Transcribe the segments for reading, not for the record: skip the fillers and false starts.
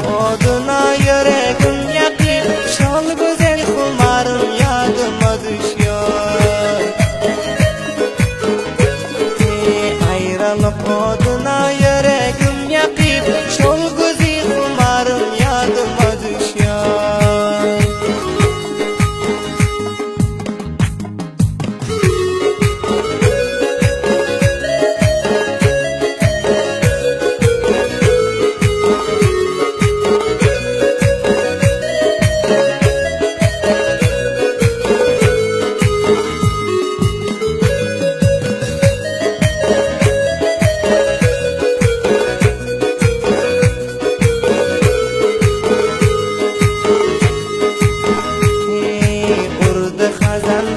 oduna yüreğim yakıp şol güzel kumarım yadıma düşüyor. Ayrılık oduna yüreğim yakıp şol güzel kumarım yadıma düşüyor.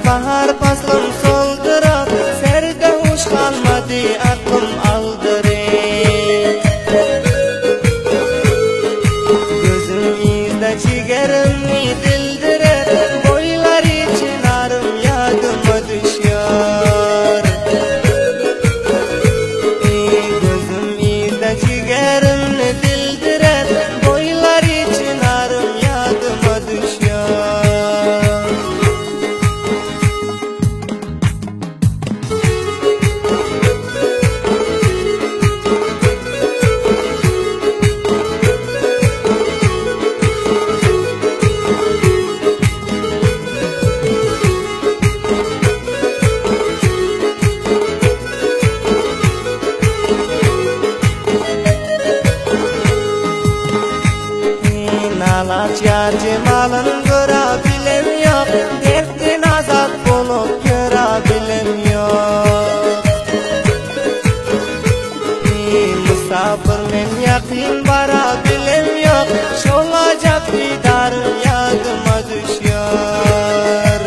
Bahar faslım soldurur, sergavuş kalmadı aklım aldırır. Gözüm izde ciğerimi dildirir, boylar için arım yadıma düşüyor. Gözüm izde ciğerimi dildirir, boylar için arım yadıma düşüyor. Nalat yar cemalın görebilem yok, dertten azat bulup görebilem yok. Musafir men yakın varabilem yok, şol acap didarım yadıma düşüyor.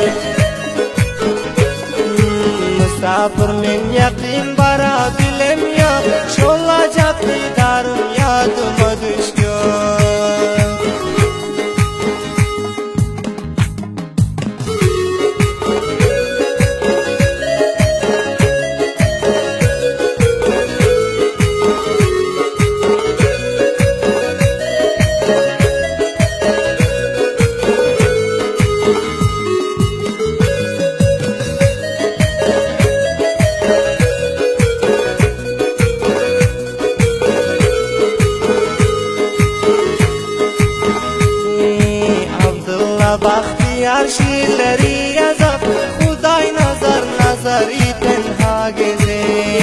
Musafir men yakın varabilem yok, şol acap didarım yadıma düşüyor. Bahtiyar şiirleri yazıp Huday nazar nazar iten ha gezer.